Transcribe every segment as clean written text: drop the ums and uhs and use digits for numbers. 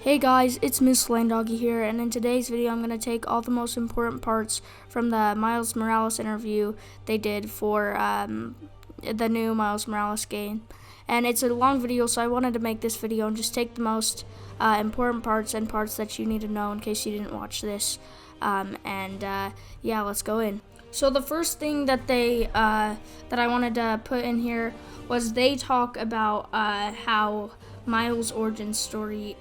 Hey guys, it's Miss Landoggy here, and in today's video I'm going to take all the most important parts from the Miles Morales interview they did for the new Miles Morales game. And it's a long video, so I wanted to make this video and just take the most important parts and parts that you need to know in case you didn't watch this. Yeah, let's go in. So the first thing that that I wanted to put in here was they talk about how Miles' origin story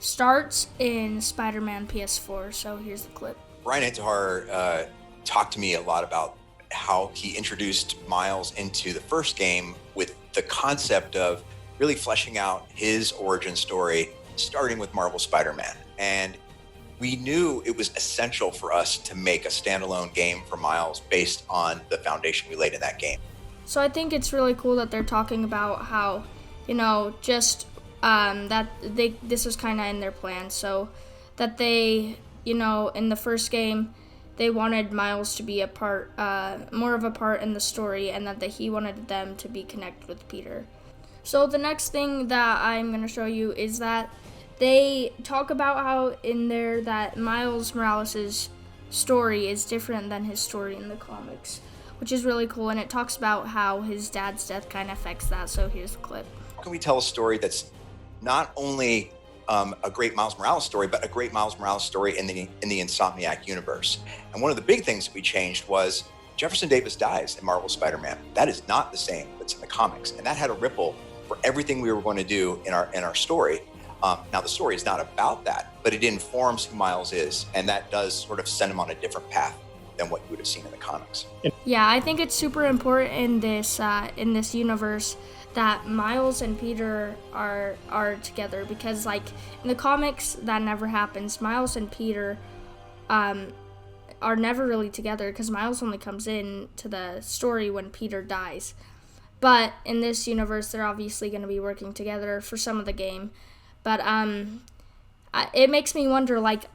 starts in Spider-Man PS4. So here's the clip. Brian Antihar talked to me a lot about how he introduced Miles into the first game with the concept of really fleshing out his origin story, starting with Marvel Spider-Man. And we knew it was essential for us to make a standalone game for Miles based on the foundation we laid in that game. So I think it's really cool that they're talking about how, this was kind of in their plan. So that they, in the first game, they wanted Miles to be more of a part in the story, and that he wanted them to be connected with Peter. So the next thing that I'm going to show you is that they talk about how in there that Miles Morales' story is different than his story in the comics, which is really cool, and it talks about how his dad's death kind of affects that. So here's the clip. How can we tell a story that's not only a great Miles Morales story, but a great Miles Morales story in the Insomniac universe? And one of the big things that we changed was Jefferson Davis dies in Marvel Spider-Man. That is not the same that's in the comics, and that had a ripple for everything we were going to do in our story. Now, the story is not about that, but it informs who Miles is, and that does sort of send him on a different path than what you would have seen in the comics. Yeah, I think it's super important in this universe that Miles and Peter are together, because like in the comics that never happens. Miles and Peter are never really together because Miles only comes in to the story when Peter dies. But in this universe, they're obviously going to be working together for some of the game. But it makes me wonder, like,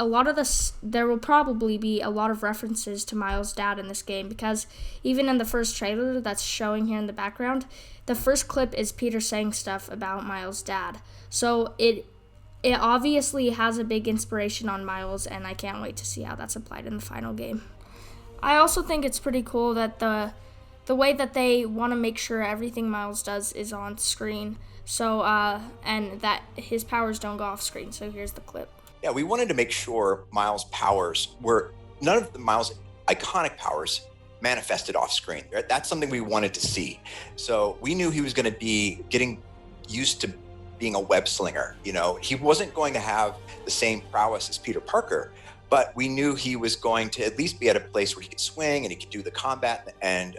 there will probably be a lot of references to Miles' dad in this game, because even in the first trailer that's showing here in the background, the first clip is Peter saying stuff about Miles' dad. So it obviously has a big inspiration on Miles, and I can't wait to see how that's applied in the final game. I also think it's pretty cool that the way that they want to make sure everything Miles does is on screen. So, and that his powers don't go off screen. So here's the clip. Yeah, we wanted to make sure Miles' powers none of the Miles' iconic powers manifested off screen. Right? That's something we wanted to see. So we knew he was going to be getting used to being a web slinger. He wasn't going to have the same prowess as Peter Parker, but we knew he was going to at least be at a place where he could swing and he could do the combat and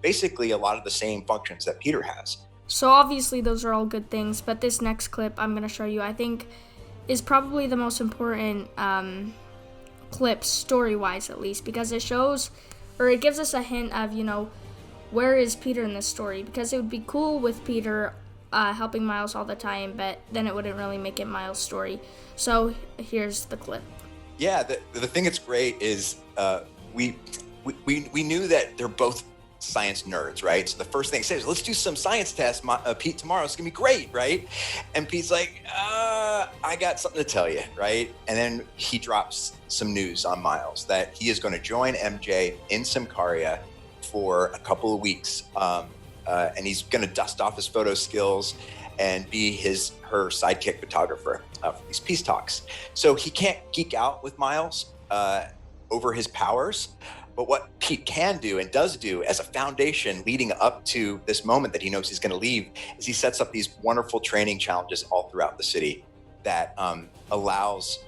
basically a lot of the same functions that Peter has. So obviously those are all good things, but this next clip I'm going to show you, I think, is probably the most important clip, story-wise at least, because it gives us a hint of, where is Peter in this story? Because it would be cool with Peter helping Miles all the time, but then it wouldn't really make it Miles' story. So here's the clip. Yeah, the thing that's great is we knew that they're both science nerds, right? So the first thing he says, let's do some science tests, Pete, tomorrow. It's gonna be great, right? And Pete's like, I got something to tell you, right? And then he drops some news on Miles that he is going to join MJ in Symkaria for a couple of weeks, and he's going to dust off his photo skills and be her sidekick photographer for these peace talks. So he can't geek out with Miles over his powers. But what Pete can do and does do as a foundation leading up to this moment that he knows he's going to leave is he sets up these wonderful training challenges all throughout the city that allows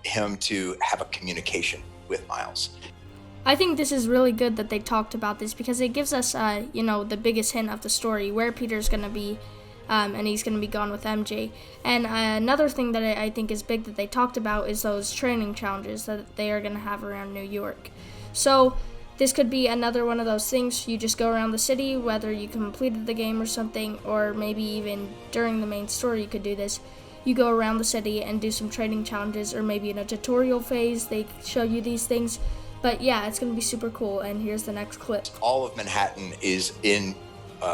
him to have a communication with Miles. I think this is really good that they talked about this, because it gives us, the biggest hint of the story, where Peter's going to be, and he's going to be gone with MJ. And another thing that I think is big that they talked about is those training challenges that they are going to have around New York. So this could be another one of those things. You just go around the city, whether you completed the game or something, or maybe even during the main story you could do this. You go around the city and do some training challenges, or maybe in a tutorial phase they show you these things. But yeah, it's going to be super cool, and here's the next clip. All of Manhattan is in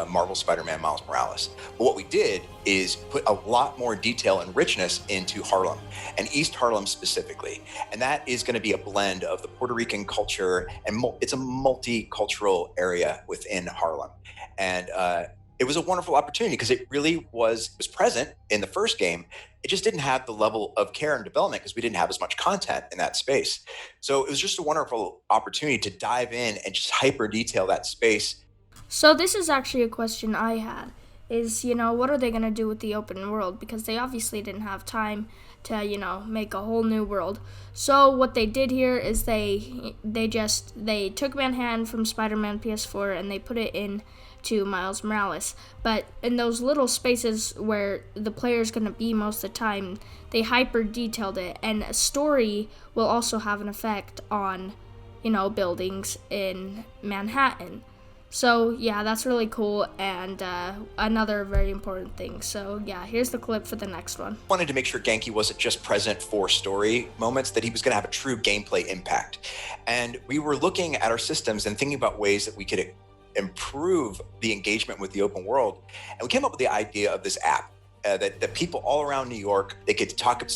Marvel Spider-Man Miles Morales. But what we did is put a lot more detail and richness into Harlem, and East Harlem specifically. And that is going to be a blend of the Puerto Rican culture, and it's a multicultural area within Harlem. And it was a wonderful opportunity because it really was present in the first game. It just didn't have the level of care and development because we didn't have as much content in that space. So it was just a wonderful opportunity to dive in and just hyper detail that space. So this is actually a question I had, is, what are they going to do with the open world? Because they obviously didn't have time to, make a whole new world. So what they did here is they took Manhattan from Spider-Man PS4 and they put it in to Miles Morales. But in those little spaces where the player's going to be most of the time, they hyper detailed it. And a story will also have an effect on, buildings in Manhattan. So yeah, that's really cool, and another very important thing. So yeah, here's the clip for the next one. Wanted to make sure Genki wasn't just present for story moments, that he was going to have a true gameplay impact. And we were looking at our systems and thinking about ways that we could improve the engagement with the open world. And we came up with the idea of this app that people all around New York, they could talk,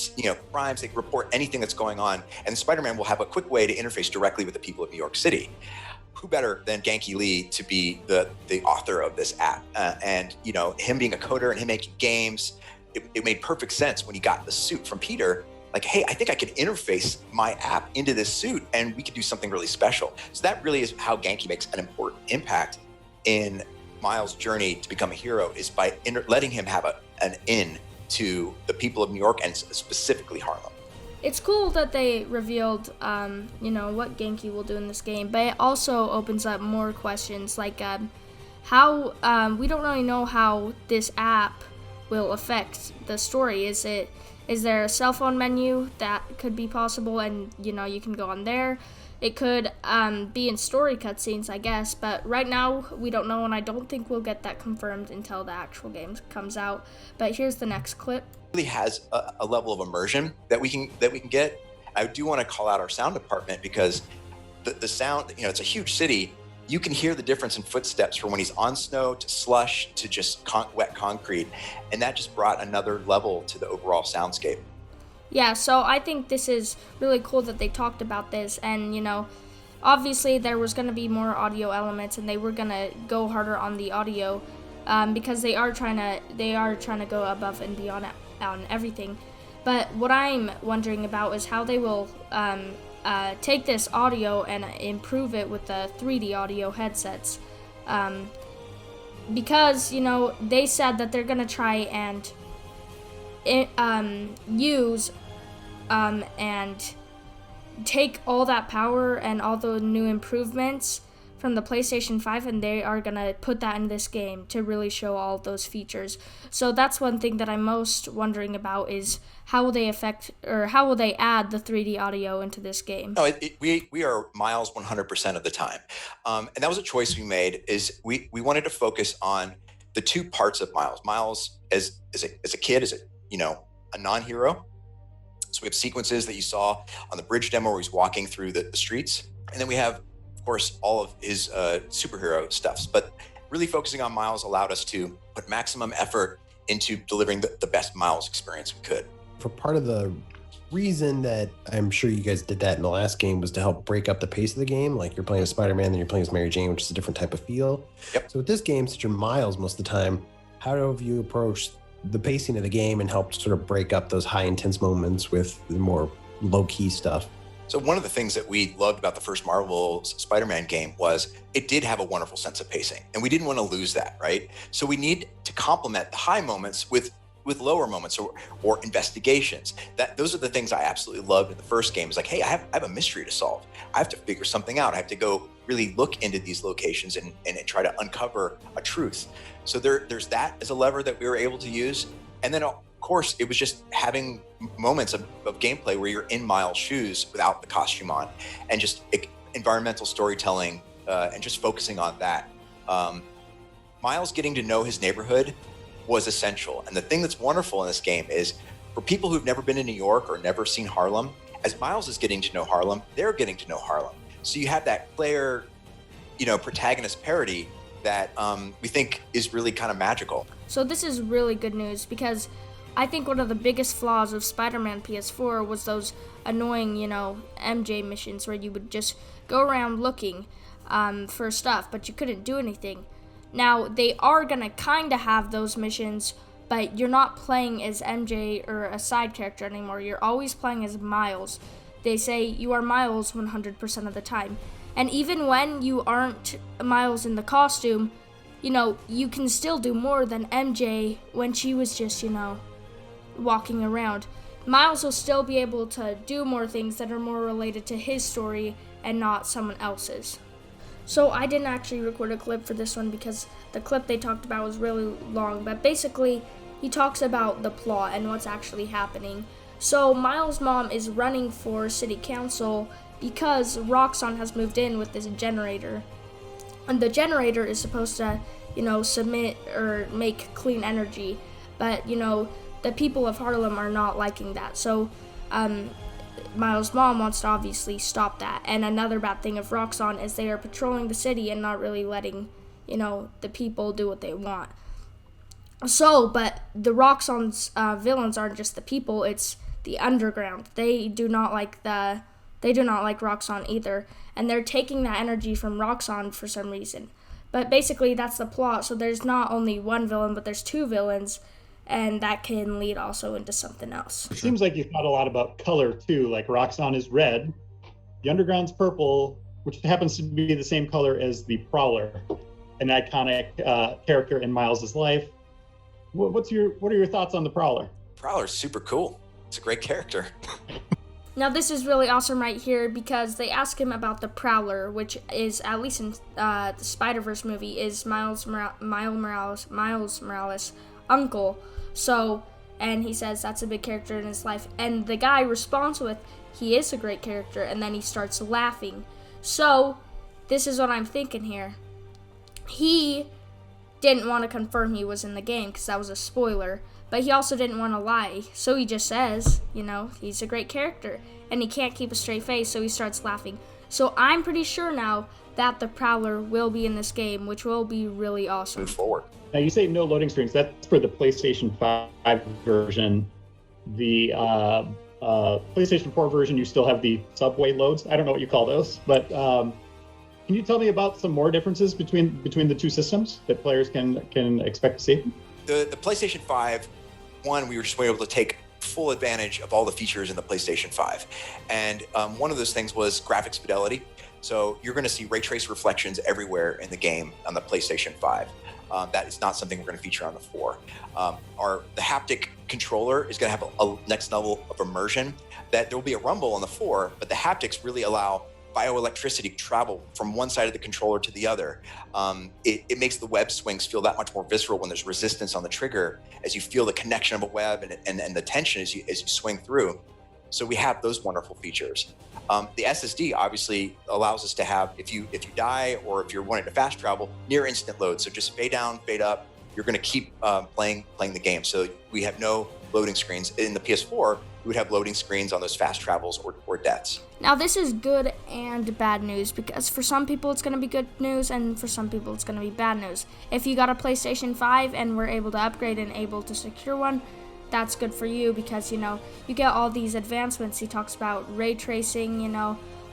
crimes, they could report anything that's going on, and Spider-Man will have a quick way to interface directly with the people of New York City. Who better than Genki Lee to be the author of this app? And him being a coder and him making games, it made perfect sense when he got the suit from Peter. Like, hey, I think I could interface my app into this suit and we could do something really special. So that really is how Genki makes an important impact in Miles' journey to become a hero, is by letting him have an in to the people of New York and specifically Harlem. It's cool that they revealed, what Genki will do in this game, but it also opens up more questions, like how we don't really know how this app will affect the story. Is there a cell phone menu that could be possible, and you can go on there? It could be in story cutscenes, I guess, but right now we don't know, and I don't think we'll get that confirmed until the actual game comes out. But here's the next clip. Really has a level of immersion that we can get. I do want to call out our sound department, because the sound, it's a huge city. You can hear the difference in footsteps from when he's on snow to slush to just wet concrete, and that just brought another level to the overall soundscape. Yeah, so I think this is really cool that they talked about this, and obviously there was going to be more audio elements, and they were going to go harder on the audio, because they are trying to go above and beyond on everything. But what I'm wondering about is how they will take this audio and improve it with the 3D audio headsets, because they said that they're gonna try and use and take all that power and all the new improvements from the PlayStation 5, and they are going to put that in this game to really show all those features. So that's one thing that I'm most wondering about, is how will they add the 3D audio into this game? No, we are Miles 100% of the time. And that was a choice we made, is we wanted to focus on the two parts of Miles. Miles as a kid, as a non-hero. So we have sequences that you saw on the bridge demo where he's walking through the streets. And then we have, of course, all of his superhero stuffs. But really focusing on Miles allowed us to put maximum effort into delivering the best Miles experience we could. For part of the reason that I'm sure you guys did that in the last game was to help break up the pace of the game. Like, you're playing as Spider-Man, then you're playing as Mary Jane, which is a different type of feel. Yep. So with this game, since you're Miles most of the time, how have you approached the pacing of the game and helped sort of break up those high intense moments with the more low-key stuff? So one of the things that we loved about the first Marvel Spider-Man game was it did have a wonderful sense of pacing, and we didn't want to lose that, right? So we need to complement the high moments with lower moments or investigations. Those are the things I absolutely loved in the first game. It's like, hey, I have a mystery to solve. I have to figure something out. I have to go really look into these locations and try to uncover a truth. So there's that as a lever that we were able to use. And then, of course, it was just having moments of gameplay where you're in Miles' shoes without the costume on, and just environmental storytelling and just focusing on that. Miles getting to know his neighborhood was essential. And the thing that's wonderful in this game is, for people who've never been to New York or never seen Harlem, as Miles is getting to know Harlem, they're getting to know Harlem. So you have that player, protagonist parity that we think is really kind of magical. So this is really good news because I think one of the biggest flaws of Spider-Man PS4 was those annoying, MJ missions where you would just go around looking for stuff, but you couldn't do anything. Now, they are going to kind of have those missions, but you're not playing as MJ or a side character anymore. You're always playing as Miles. They say you are Miles 100% of the time. And even when you aren't Miles in the costume, you can still do more than MJ when she was just, walking around. Miles will still be able to do more things that are more related to his story and not someone else's. So I didn't actually record a clip for this one because the clip they talked about was really long, but basically he talks about the plot and what's actually happening. So Miles' mom is running for city council because Roxxon has moved in with this generator. And the generator is supposed to, submit or make clean energy, but, the people of Harlem are not liking that. So Miles' mom wants to obviously stop that. And another bad thing of Roxxon is they are patrolling the city and not really letting, the people do what they want. So, but the Roxxon's villains aren't just the people, it's the underground. They do not like Roxxon either. And they're taking that energy from Roxxon for some reason. But basically that's the plot. So there's not only one villain, but there's two villains. And that can lead also into something else. It seems like you thought a lot about color too. Like Roxxon is red, the Underground's purple, which happens to be the same color as the Prowler, an iconic character in Miles' life. What are your thoughts on the Prowler? Prowler's super cool. It's a great character. Now this is really awesome right here because they ask him about the Prowler, which is, at least in the Spider-Verse movie, is Miles Morales' uncle. So, and he says that's a big character in his life. And the guy responds with, he is a great character, and then he starts laughing. So, this is what I'm thinking here. He didn't want to confirm he was in the game because that was a spoiler. But he also didn't want to lie. So he just says, he's a great character. And he can't keep a straight face, so he starts laughing. So I'm pretty sure now that the Prowler will be in this game, which will be really awesome. Move forward. Now you say no loading screens. That's for the PlayStation 5 version. The PlayStation 4 version, you still have the subway loads. I don't know what you call those, but can you tell me about some more differences between the two systems that players can expect to see? The PlayStation 5, we were just able to take full advantage of all the features in the PlayStation 5. And one of those things was graphics fidelity. So you're going to see ray trace reflections everywhere in the game on the PlayStation 5. That is not something we're going to feature on the 4. The haptic controller is going to have a next level of immersion. That there will be a rumble on the 4, but the haptics really allow bioelectricity to travel from one side of the controller to the other. It makes the web swings feel that much more visceral when there's resistance on the trigger, as you feel the connection of a web and the tension as you swing through. So we have those wonderful features. The SSD obviously allows us to have, if you die or if you're wanting to fast travel, near instant load. So just fade down, fade up. You're going to keep playing the game. So we have no loading screens. In the PS4, we would have loading screens on those fast travels or deaths. Now this is good and bad news because for some people it's going to be good news and for some people it's going to be bad news. If you got a PlayStation 5 and were able to upgrade and able to secure one, that's good for you because, you get all these advancements. He talks about ray tracing,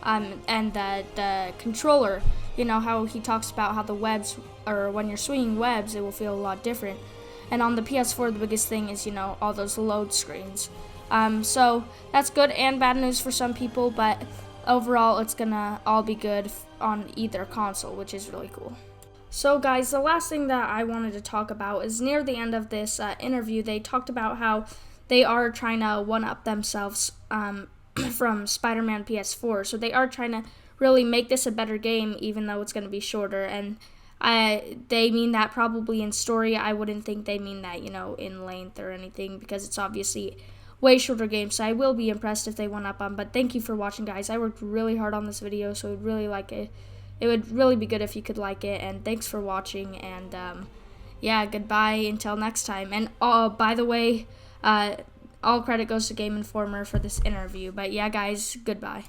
and the controller, how he talks about how the webs, or when you're swinging webs, it will feel a lot different. And on the PS4, the biggest thing is, all those load screens. So that's good and bad news for some people, but overall it's gonna all be good on either console, which is really cool. So guys, the last thing that I wanted to talk about is near the end of this interview, they talked about how they are trying to one-up themselves from Spider-Man PS4. So they are trying to really make this a better game, even though it's going to be shorter. And they mean that probably in story. I wouldn't think they mean that, in length or anything, because it's obviously way shorter game. So I will be impressed if they one-up them. But thank you for watching, guys. I worked really hard on this video, so I'd really like it. It would really be good if you could like it, and thanks for watching, and yeah, goodbye until next time. And by the way, all credit goes to Game Informer for this interview, but yeah, guys, goodbye.